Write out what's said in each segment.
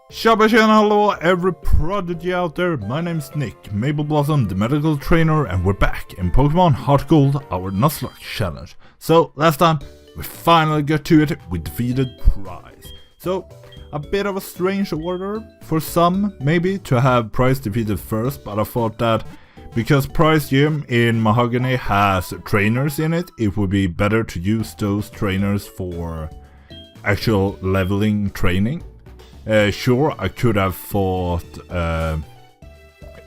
Shabba hello every prodigy out there, my name's Nick, Maple Blossom, the medical trainer, and we're back in Pokémon HeartGold, our Nuzlocke challenge. So, last time, we finally got to it, we defeated Prize. So, a bit of a strange order for some, maybe, to have Prize defeated first, but I thought that because Prize Gym in Mahogany has trainers in it, it would be better to use those trainers for actual leveling training. Sure, I could have fought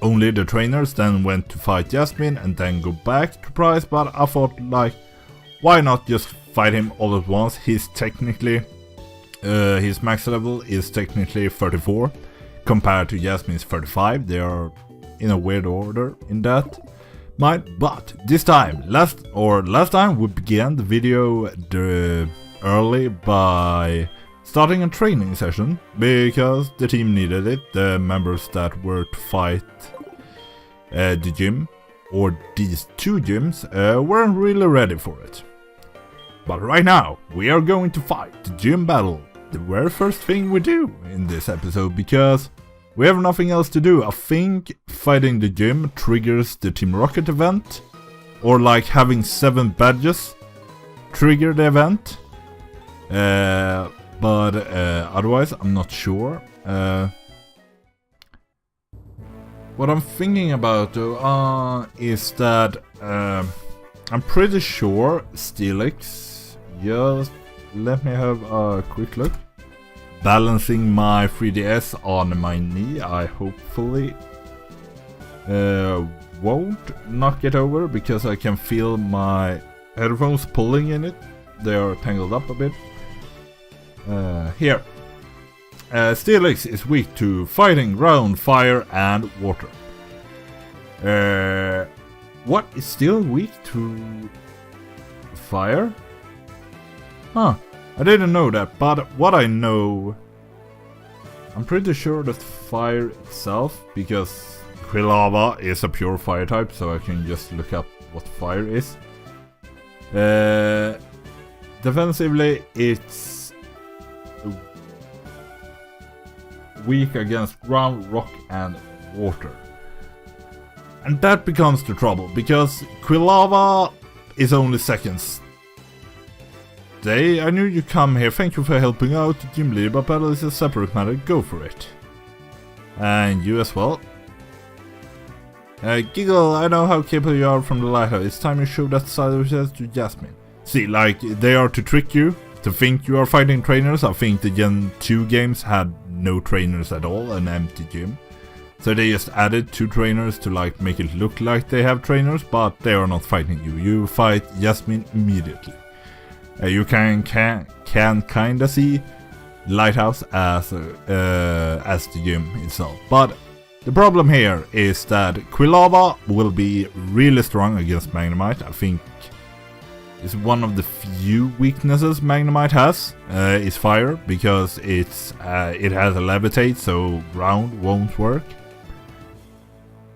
only the trainers, then went to fight Jasmine and then go back to Prize, but I thought, like, why not just fight him all at once? He's technically, his max level is technically 34, compared to Jasmine's 35. They are in a weird order in that mind, but this time, last time we began the video early by starting a training session, because the team needed it. The members that were to fight the gym, or these two gyms, weren't really ready for it. But right now, we are going to fight the gym battle, the very first thing we do in this episode, because we have nothing else to do. I think fighting the gym triggers the Team Rocket event, or like having 7 badges trigger the event. But otherwise, I'm not sure. What I'm thinking about though is that I'm pretty sure Steelix, just let me have a quick look. Balancing my 3DS on my knee, I hopefully won't knock it over, because I can feel my headphones pulling in it. They are tangled up a bit. Here. Steelix is weak to fighting, ground, fire, and water. What is still weak to fire? Huh, I didn't know that, but what I know, I'm pretty sure that fire itself, because Quilava is a pure fire type, so I can just look up what fire is. Defensively, it's weak against ground, rock, and water. And that becomes the trouble, because Quilava is only seconds. I knew you come here, thank you for helping out the gym leader, but battle is a separate matter, go for it. And you as well. Giggle, I know how capable you are from the lighthouse, it's time you show that side of yourself to Jasmine. See, like, they are to trick you, to think you are fighting trainers. I think the Gen 2 games had no trainers at all, an empty gym. So they just added 2 trainers to like make it look like they have trainers, but they are not fighting you. You fight Jasmine immediately. You can kinda see Lighthouse as the gym itself. But the problem here is that Quilava will be really strong against Magnemite. I think it's one of the few weaknesses Magnemite has, is fire, because it has a levitate, so ground won't work.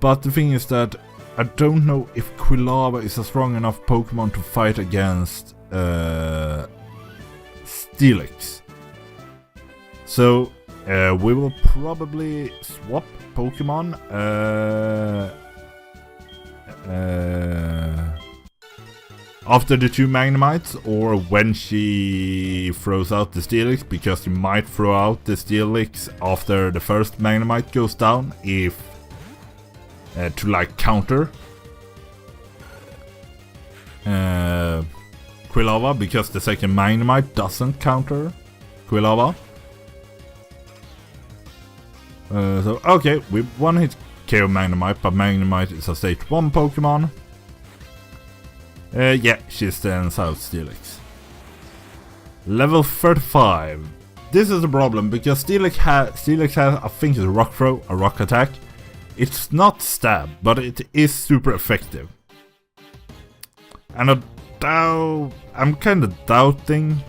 But the thing is that I don't know if Quilava is a strong enough Pokemon to fight against Steelix. So we will probably swap Pokemon. After the 2 Magnemites, or when she throws out the Steelix, because you might throw out the Steelix after the first Magnemite goes down, if to like counter Quilava, because the second Magnemite doesn't counter Quilava. So okay, we one hit KO Magnemite, but Magnemite is a stage 1 Pokemon. Yeah, she stands out Steelix. Level 35. This is a problem, because Steelix has, I think, it's a rock throw, a rock attack. It's not stab, but it is super effective. And I'm kind of doubting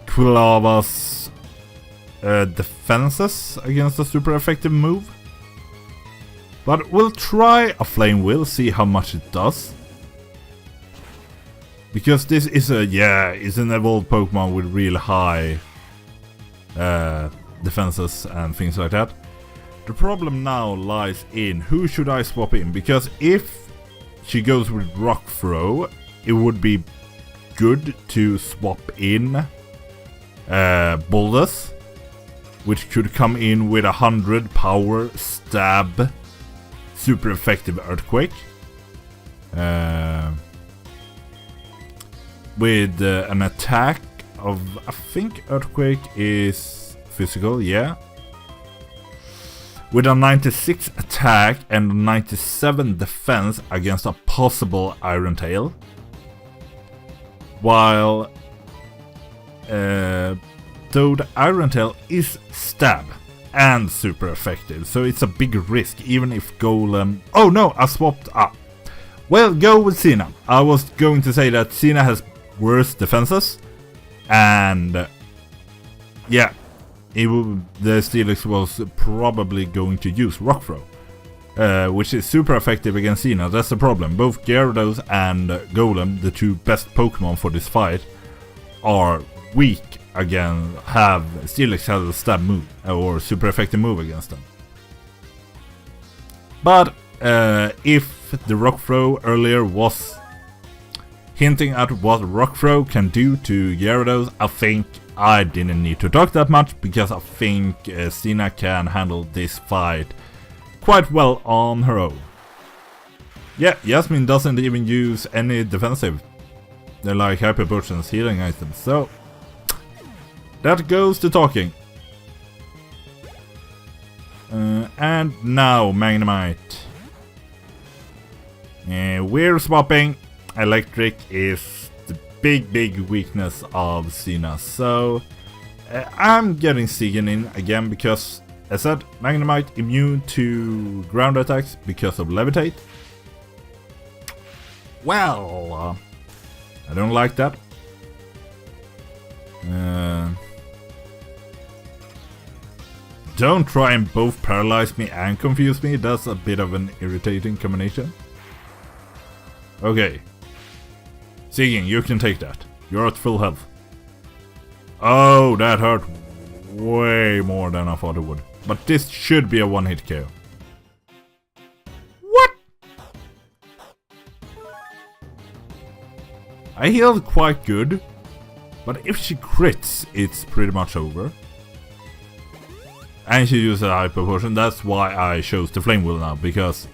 Quilava's defenses against a super effective move. But we'll try a Flame Wheel, see how much it does. Because this is an evolved Pokemon with real high defenses and things like that. The problem now lies in who should I swap in, because if she goes with Rock Throw, it would be good to swap in Boulders, which could come in with 100 power, stab, super effective Earthquake. With an attack of, I think Earthquake is physical, yeah. With a 96 attack and a 97 defense against a possible Iron Tail. While though the Iron Tail is stab and super effective, so it's a big risk even if Golem... Oh no, I swapped up. Well, go with Sina. I was going to say that Sina has worse defenses, and yeah, the Steelix was probably going to use Rock Throw, which is super effective against Sina. That's the problem. Both Gyarados and Golem, the two best Pokemon for this fight, are weak again. Steelix has a stab move or super effective move against them. But if the Rock Throw earlier was hinting at what Rock Throw can do to Gyarados, I think I didn't need to talk that much, because I think Sina can handle this fight quite well on her own. Yeah, Jasmine doesn't even use any defensive, they're like Hyper Potions healing items, so that goes to talking. And now Magnemite. We're swapping. Electric is the big weakness of Sina, so I'm getting Sigin in again because, as I said, Magnemite immune to ground attacks because of Levitate. Well, I don't like that. Don't try and both paralyze me and confuse me, that's a bit of an irritating combination. Okay. Sigin, you can take that. You're at full health. Oh, that hurt way more than I thought it would. But this should be a one-hit KO. What? I healed quite good, but if she crits, it's pretty much over. And she used a Hyper Potion, that's why I chose the Flame Wheel now, because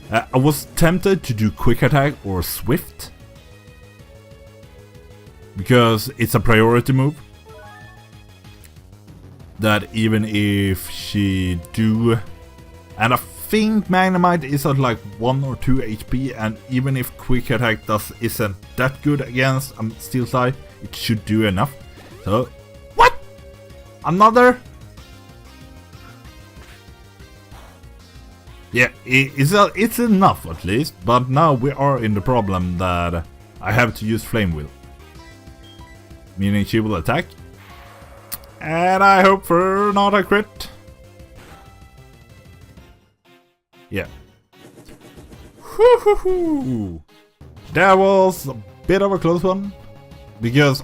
I was tempted to do Quick Attack or Swift, because it's a priority move that even if she do, and I think Magnemite is at like 1 or 2 HP, and even if Quick Attack isn't that good against a Steel type, it should do enough. So what? Another? Yeah, it's enough at least, but now we are in the problem that I have to use Flame Wheel. Meaning she will attack. And I hope for not a crit. Yeah. Whoo-hoo-hoo. That was a bit of a close one. Because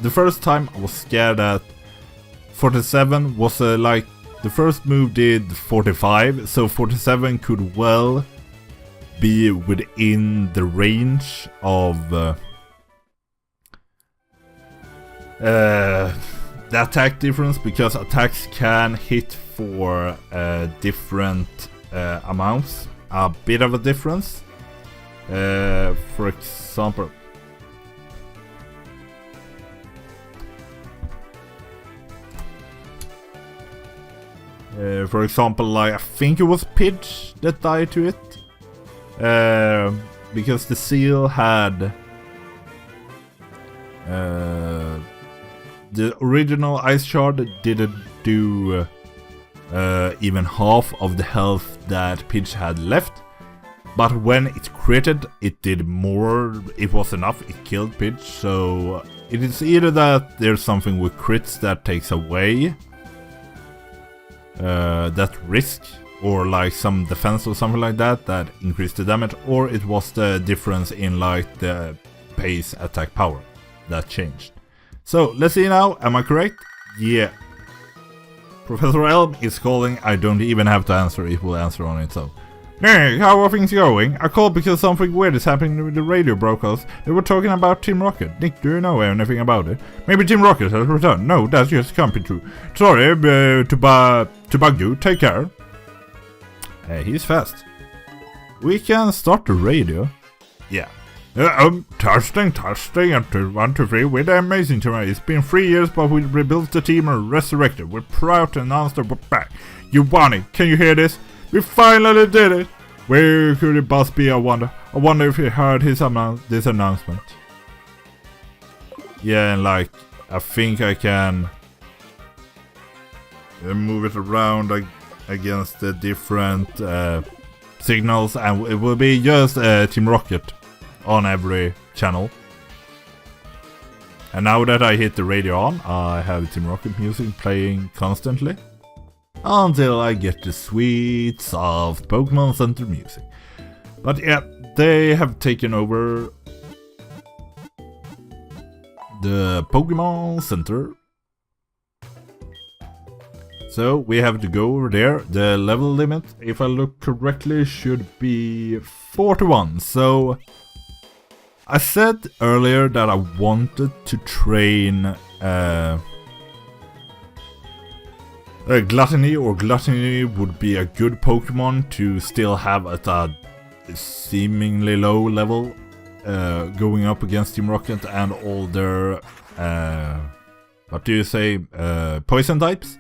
the first time I was scared that 47 was like, the first move did 45, so 47 could well be within the range of the attack difference, because attacks can hit for different amounts, a bit of a difference. For example, like I think it was Pidge that died to it, because the seal had the original Ice Shard didn't do even half of the health that Pidge had left, but when it critted, it did more. It was enough, it killed Pidge. So it is either that there's something with crits that takes away that risk, or like some defense or something like that that increased the damage, or it was the difference in like the base attack power that changed. So let's see now, am I correct? Yeah. Professor Elm is calling. I don't even have to answer. It will answer on its own. Nick, how are things going? I called because something weird is happening with the radio broadcast. They were talking about Team Rocket. Nick, do you know anything about it? Maybe Team Rocket has returned. No, that just can't be true. Sorry to bug you. Take care. Hey, he's fast. We can start the radio. Yeah. Testing, and 1, 2, 3, we're amazing tonight. It's been 3 years, but we rebuilt the team and resurrected. We're proud to announce that we're back. You won it. Can you hear this? We finally did it. Where could it boss be, I wonder? I wonder if he heard his this announcement. Yeah, and like, I think I can move it around against the different signals, and it will be just Team Rocket on every channel. And now that I hit the radio on, I have Team Rocket music playing constantly until I get the sweet, soft Pokémon Center music. But yeah, they have taken over the Pokémon Center. So we have to go over there. The level limit, if I look correctly, should be 41. So I said earlier that I wanted to train Gluttony, or Gluttony would be a good Pokemon to still have at a seemingly low level going up against Team Rocket and all their what do you say, poison types.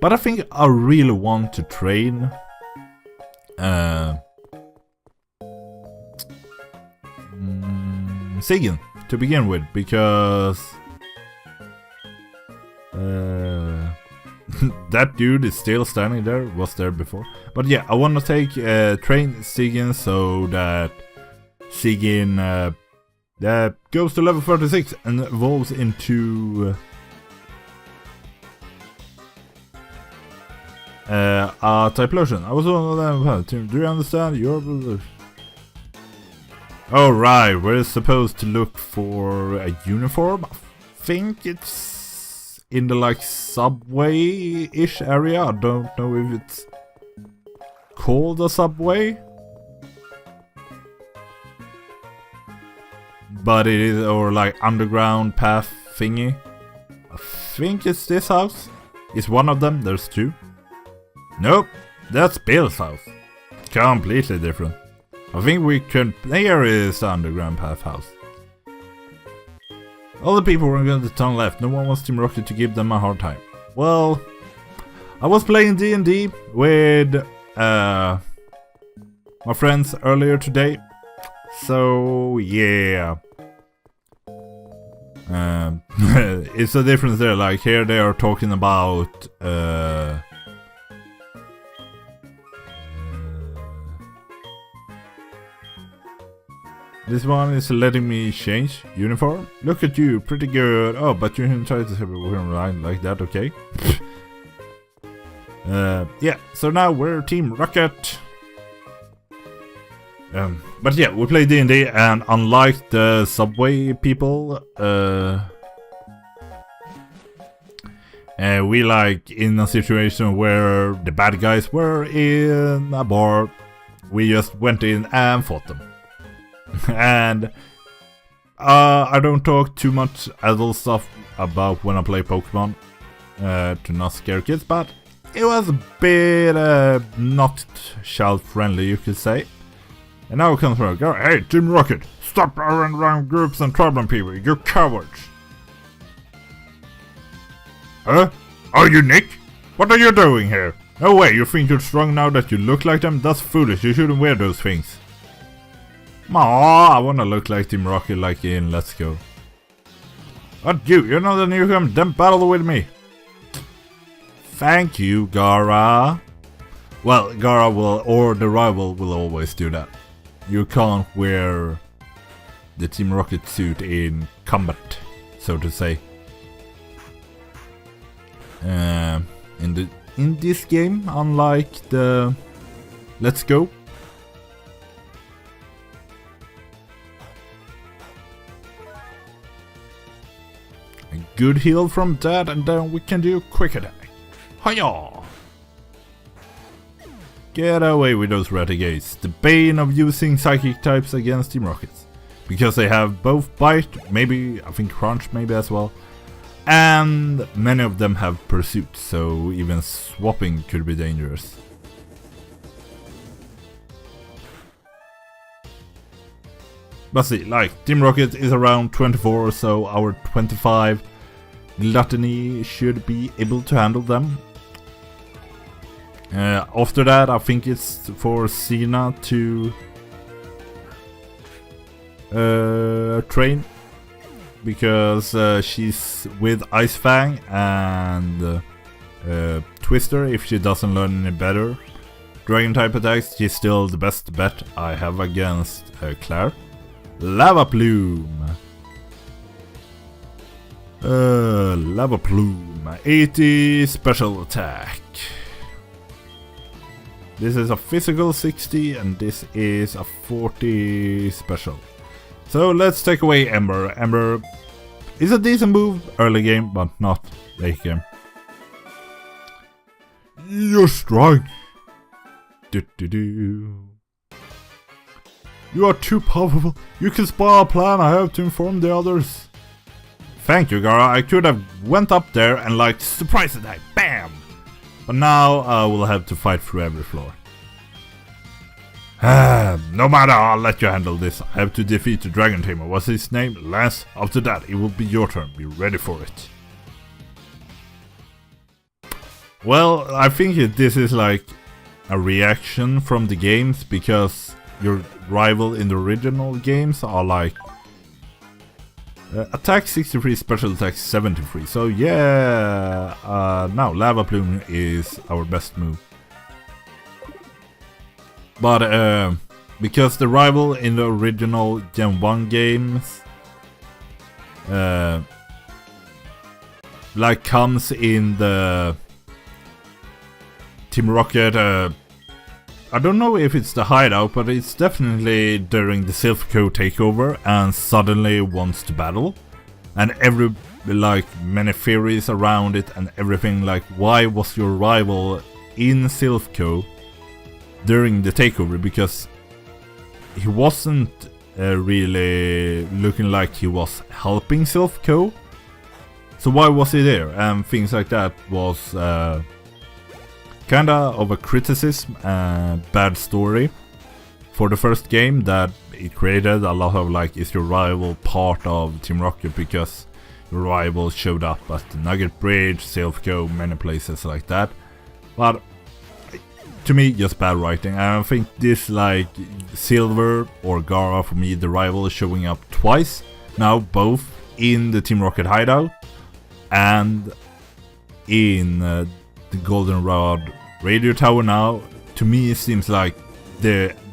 But I think I really want to train Sigin to begin with, because that dude is still standing there, was there before. But yeah, I want to take train Sigin so that Sigin goes to level 36 and evolves into a Typhlosion. I was one of them. Do you understand? Oh right, we're supposed to look for a uniform. I think it's in the like subway-ish area. I don't know if it's called a subway, but it is, or like underground path thingy. I think it's this house. It's one of them. There's two. Nope, that's Bill's house. Completely different. I think we can. Here is the underground path house. All the people were going to turn left. No one wants Team Rocket to give them a hard time. Well, I was playing D&D with my friends earlier today. So yeah, it's a difference there. Like here, they are talking about. This one is letting me change uniform. Look at you, pretty good. Oh, but you didn't try to say we're line like that, okay? Yeah, so now we're Team Rocket. But yeah, we play D&D, and unlike the subway people, we like in a situation where the bad guys were in a bar, we just went in and fought them. And I don't talk too much adult stuff about when I play Pokemon to not scare kids, but it was a bit not child friendly, you could say. And now it comes from, hey Team Rocket, stop running around groups and troubling people, you cowards. Huh? Are you Nick? What are you doing here? No way, you think you're strong now that you look like them? That's foolish, you shouldn't wear those things. Aw, I wanna look like Team Rocket like in Let's Go. But you're not a newcomer, then battle with me. Thank you, Gara. Well, Gara will, or the rival will always do that. You can't wear the Team Rocket suit in combat, so to say. In this game, unlike the Let's Go. A good heal from that, and then we can do quick attack. Hiya! Get away with those renegades, the bane of using psychic types against Team Rockets. Because they have both bite, maybe, I think crunch maybe as well. And many of them have pursuit, so even swapping could be dangerous. But see, like, Team Rocket is around 24, so our 25 gluttony should be able to handle them. After that, I think it's for Sina to train, because she's with Ice Fang and Twister. If she doesn't learn any better Dragon type attacks, she's still the best bet I have against Claire. Lava Plume. Lava Plume, 80 special attack. This is a physical 60 and this is a 40 special. So let's take away Ember. Ember is a decent move early game, but not late game. You're strong. You are too powerful. You can spy a plan. I have to inform the others. Thank you, Gara. I could have went up there and like surprise attack. Bam! But now I will have to fight through every floor. No matter, I'll let you handle this. I have to defeat the Dragon Tamer. What's his name? Lance. After that, it will be your turn. Be ready for it. Well, I think this is like a reaction from the games, because your rival in the original games are like attack 63, special attack 73. So yeah, now Lava Plume is our best move. But because the rival in the original Gen 1 games like comes in the Team Rocket, I don't know if it's the hideout, but it's definitely during the Silphco takeover and suddenly wants to battle. And many theories around it and everything, like why was your rival in Silphco during the takeover? Because he wasn't really looking like he was helping Silphco. So why was he there? And things like that was kinda of a criticism and bad story for the first game, that it created a lot of like, is your rival part of Team Rocket? Because your rival showed up at the Nugget Bridge, Silphco, many places like that. But to me, just bad writing. I think this, like Silver or Gara, for me the rival is showing up twice now, both in the Team Rocket hideout and in the Goldenrod Radio Tower. Now to me it seems like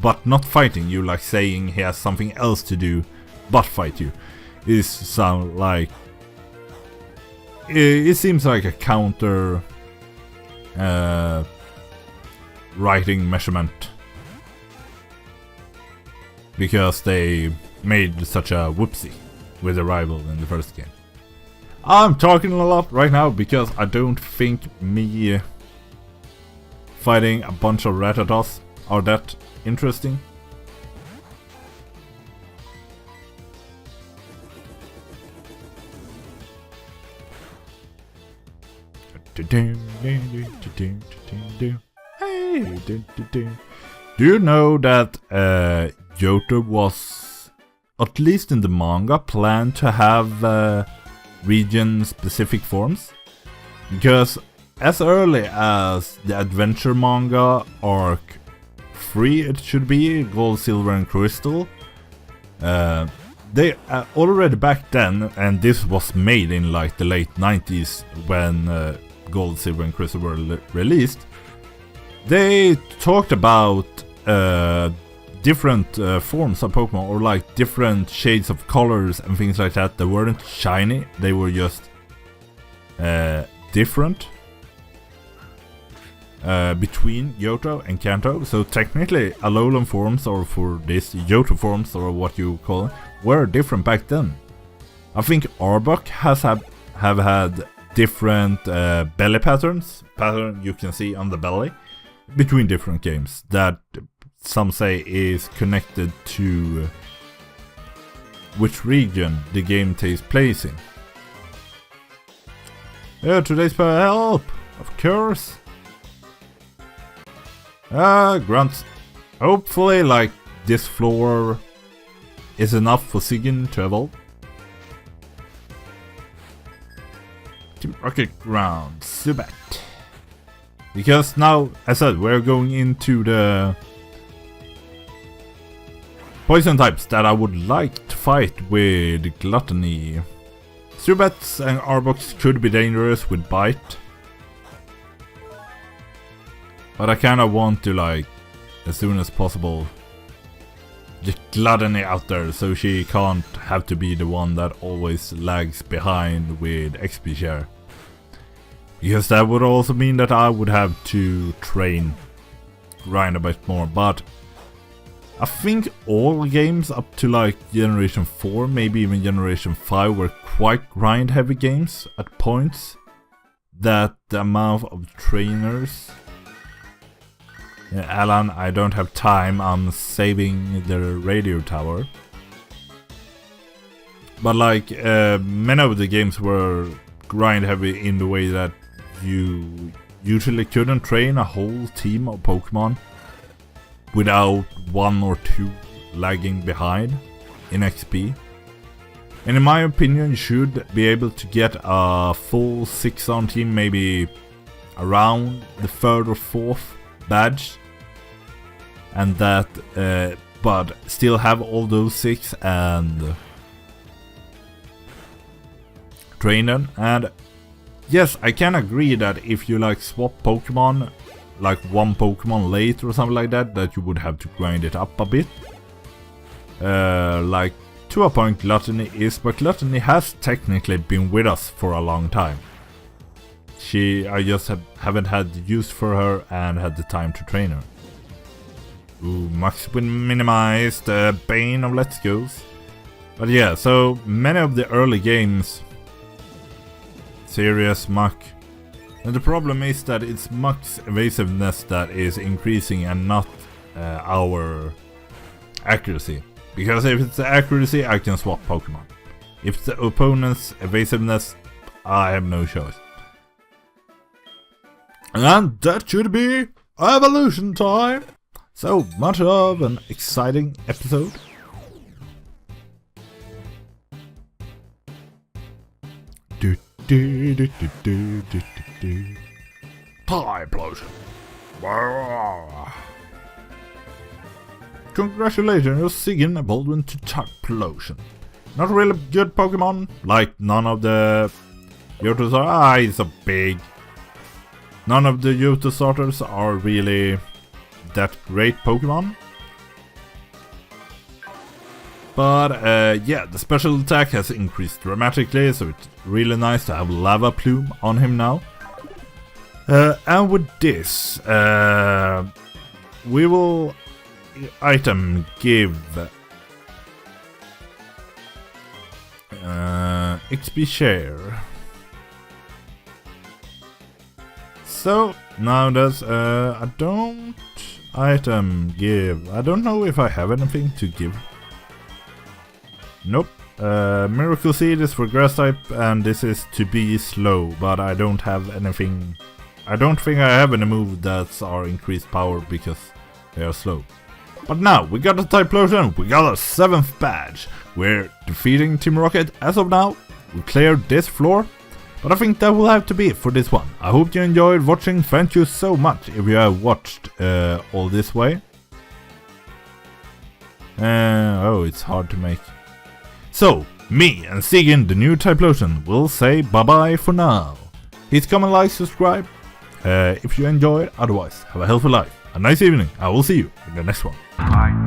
but not fighting you, like saying he has something else to do but fight you, is sound like it seems like a counter writing measurement, because they made such a whoopsie with the rival in the first game. I'm talking a lot right now because I don't think me fighting a bunch of Rattatas are that interesting. Do you know that Johto was, at least in the manga, planned to have region-specific forms? Because as early as the adventure manga arc 3, it should be, Gold, Silver and Crystal, they already back then, and this was made in like the late 90s when Gold, Silver and Crystal were released, they talked about different forms of Pokemon, or like different shades of colors and things like that. They weren't shiny, they were just different between Johto and Kanto. So technically Alolan forms, or for this Johto forms, or what you call them, were different back then. I think Arbok have had different belly patterns you can see on the belly between different games that some say is connected to which region the game takes place in. Yeah, today's for help, of course. Grunts. Hopefully, like, this floor is enough for Sigin to evolve. Team Rocket Ground, Zubat. Because now, as I said, we're going into the poison types that I would like to fight with Gluttony. Zubats and Arbok could be dangerous with Bite. But I kinda want to, like, as soon as possible, get Gluttony out there so she can't have to be the one that always lags behind with XP share. Because that would also mean that I would have to grind a bit more. But I think all games up to like Generation 4, maybe even Generation 5 were quite grind heavy games at points. That the amount of trainers... Alan, I don't have time, I'm saving the radio tower. But like, many of the games were grind heavy in the way that you usually couldn't train a whole team of Pokemon without 1 or 2 lagging behind in XP. And in my opinion, you should be able to get a full 6-on team maybe around the 3rd or 4th badge. And that, but still have all those 6 and train them. And yes, I can agree that if you like swap Pokemon, like one Pokemon late or something like that, that you would have to grind it up a bit. Like to a point Gluttony is, but Gluttony has technically been with us for a long time. I just haven't had the use for her and had the time to train her. Ooh, Max will minimize the bane of Let's Go's. But yeah, so many of the early games, serious Muck. And the problem is that it's Muck's evasiveness that is increasing and not our accuracy. Because if it's the accuracy, I can swap Pokemon. If it's the opponent's evasiveness, I have no choice. And that should be evolution time! So much of an exciting episode. Typhlosion. Congratulations, your Sigin evolved into Typhlosion. Not really good Pokemon, like none of the Johto are. He's so big. None of the Johto starters are really that great Pokemon. But yeah, the special attack has increased dramatically, so it's really nice to have Lava Plume on him now. And with this, we will item give XP share. So now there's I don't item give. I don't know if I have anything to give. Nope. Miracle Seed is for grass type and this is to be slow, but I don't have anything. I don't think I have any move that's our increased power because they are slow. But now we got a Typhlosion, we got a 7th badge. We're defeating Team Rocket as of now. We cleared this floor. But I think that will have to be it for this one. I hope you enjoyed watching. Thank you so much if you have watched all this way. Oh, it's hard to make. So, me and Sigin, the new Typhlosion, will say bye-bye for now. Please comment, like, subscribe if you enjoyed. Otherwise, have a healthy life. A nice evening. I will see you in the next one. Bye.